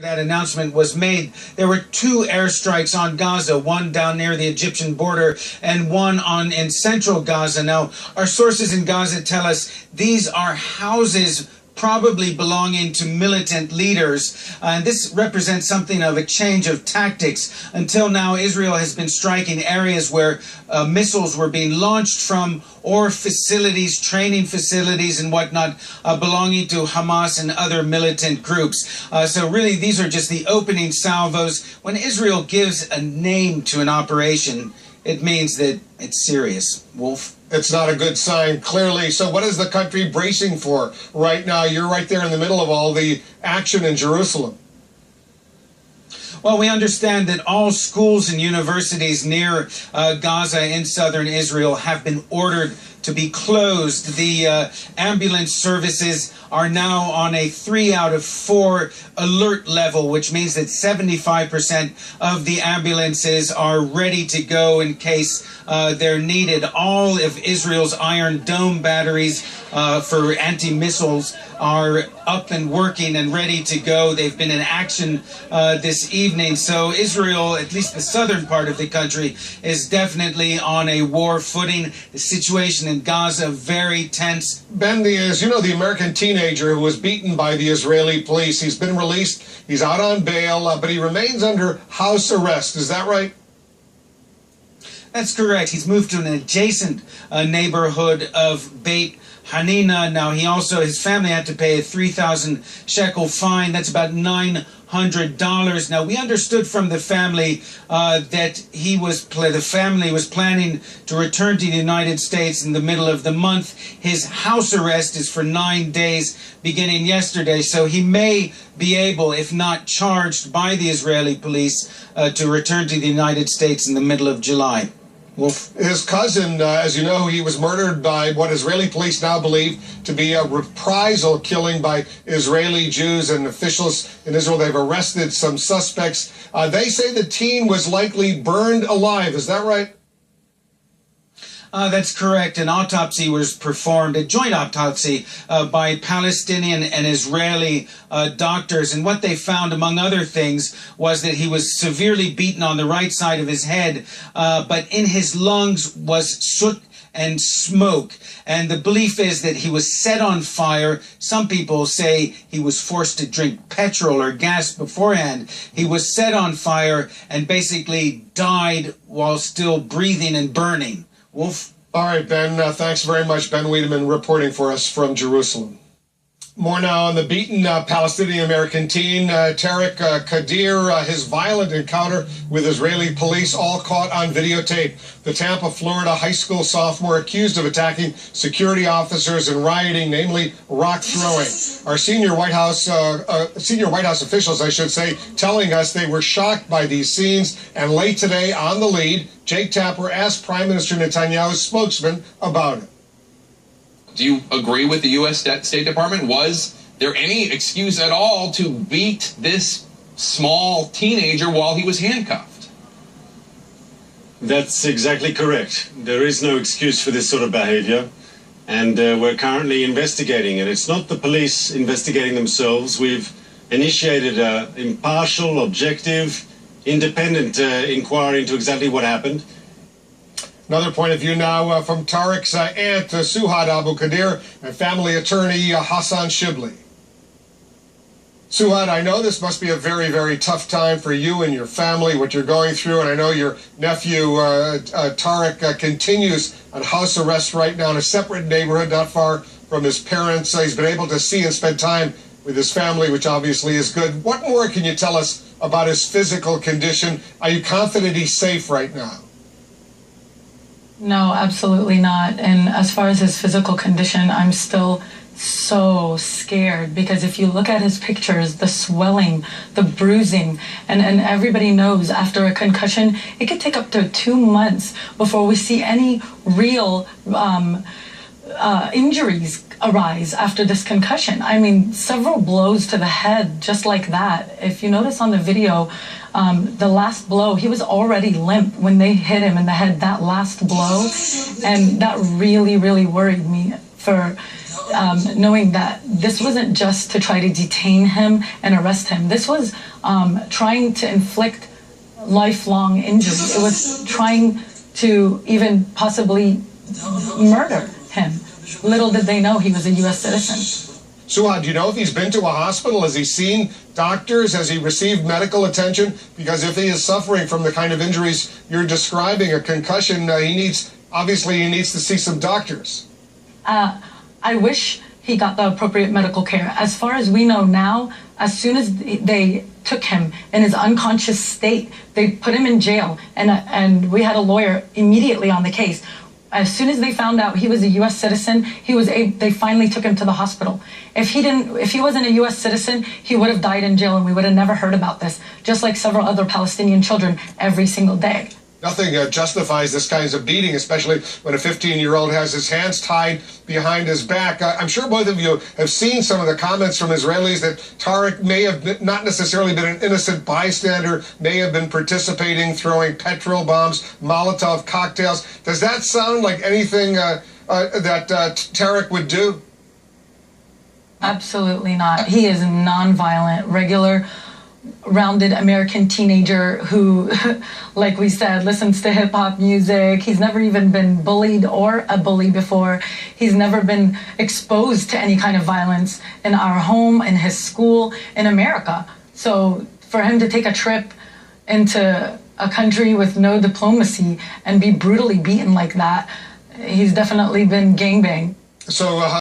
That announcement was made. There were 2 airstrikes on Gaza, one down near the Egyptian border and one in central Gaza. Now, our sources in Gaza tell us these are houses probably belonging to militant leaders. And this represents something of a change of tactics. Until now, Israel has been striking areas where missiles were being launched from, or facilities, training facilities and whatnot, belonging to Hamas and other militant groups. So really, these are just the opening salvos. When Israel gives a name to an operation, it means that it's serious. Wolf? It's not a good sign, clearly. So what is the country bracing for right now? You're right there in the middle of all the action in Jerusalem. Well, we understand that all schools and universities near Gaza in southern Israel have been ordered to be closed. The ambulance services are now on a 3 out of 4 alert level, which means that 75% of the ambulances are ready to go in case they're needed. All of Israel's Iron Dome batteries for anti-missiles are up and working and ready to go. They've been in action this evening. So Israel, at least the southern part of the country, is definitely on a war footing. The situation in Gaza, very tense. Ben, as you know, the American teenager who was beaten by the Israeli police, he's been released. He's out on bail, but he remains under house arrest. Is that right? That's correct. He's moved to an adjacent neighborhood of Beit Hanina. Now, his family had to pay a 3,000 shekel fine. That's about $900. Now, we understood from the family that the family was planning to return to the United States in the middle of the month. His house arrest is for 9 days beginning yesterday, so he may be able, if not charged by the Israeli police, to return to the United States in the middle of July. Wolf? His cousin, as you know, he was murdered by what Israeli police now believe to be a reprisal killing by Israeli Jews, and officials in Israel, they've arrested some suspects. They say the teen was likely burned alive. Is that right? That's correct. An autopsy was performed, a joint autopsy by Palestinian and Israeli doctors. And what they found, among other things, was that he was severely beaten on the right side of his head, but in his lungs was soot and smoke. And the belief is that he was set on fire. Some people say he was forced to drink petrol or gas beforehand. He was set on fire and basically died while still breathing and burning. Wolf? All right, Ben, thanks very much. Ben Wiedemann reporting for us from Jerusalem. More now on the beaten Palestinian-American teen, Tarek Kadir, his violent encounter with Israeli police, all caught on videotape. The Tampa, Florida high school sophomore accused of attacking security officers and rioting, namely rock throwing. Our senior White House officials, I should say, telling us they were shocked by these scenes. And late today on the lead, Jake Tapper asked Prime Minister Netanyahu's spokesman about it. Do you agree with the U.S. State Department? Was there any excuse at all to beat this small teenager while he was handcuffed? That's exactly correct. There is no excuse for this sort of behavior, and we're currently investigating it. It's not the police investigating themselves. We've initiated an impartial, objective, independent inquiry into exactly what happened. Another point of view now from Tarek's aunt, Suhad Abu Qadir, and family attorney Hassan Shibli. Suhad, I know this must be a very, very tough time for you and your family, what you're going through, and I know your nephew Tarek continues on house arrest right now in a separate neighborhood not far from his parents. He's been able to see and spend time with his family, which obviously is good. What more can you tell us about his physical condition? Are you confident he's safe right now? No, absolutely not. And as far as his physical condition, I'm still so scared, because if you look at his pictures, the swelling, the bruising, and everybody knows after a concussion, it could take up to 2 months before we see any real injuries arise after this concussion. I mean, several blows to the head, just like that. If you notice on the video, the last blow, he was already limp when they hit him in the head, that last blow. And that really, really worried me for knowing that this wasn't just to try to detain him and arrest him. This was trying to inflict lifelong injury. It was trying to even possibly murder him. Little did they know he was a U.S. citizen. Suha, do you know if he's been to a hospital? Has he seen doctors? Has he received medical attention? Because if he is suffering from the kind of injuries you're describing, a concussion, he needs to see some doctors. I wish he got the appropriate medical care. As far as we know now, as soon as they took him in his unconscious state, they put him in jail, and we had a lawyer immediately on the case. As soon as they found out he was a U.S. citizen, they finally took him to the hospital. If he wasn't a U.S. citizen, he would have died in jail, and we would have never heard about this, just like several other Palestinian children every single day. Nothing justifies this kind of beating, especially when a 15-year-old has his hands tied behind his back. I'm sure both of you have seen some of the comments from Israelis that Tarek may have not necessarily been an innocent bystander, may have been participating, throwing petrol bombs, Molotov cocktails. Does that sound like anything that Tarek would do? Absolutely not. He is a nonviolent, regular, rounded American teenager who, like we said, listens to hip-hop music. He's never even been bullied or a bully before. He's never been exposed to any kind of violence in our home, in his school, in America. So for him to take a trip into a country with no diplomacy and be brutally beaten like that, he's definitely been gangbanged. So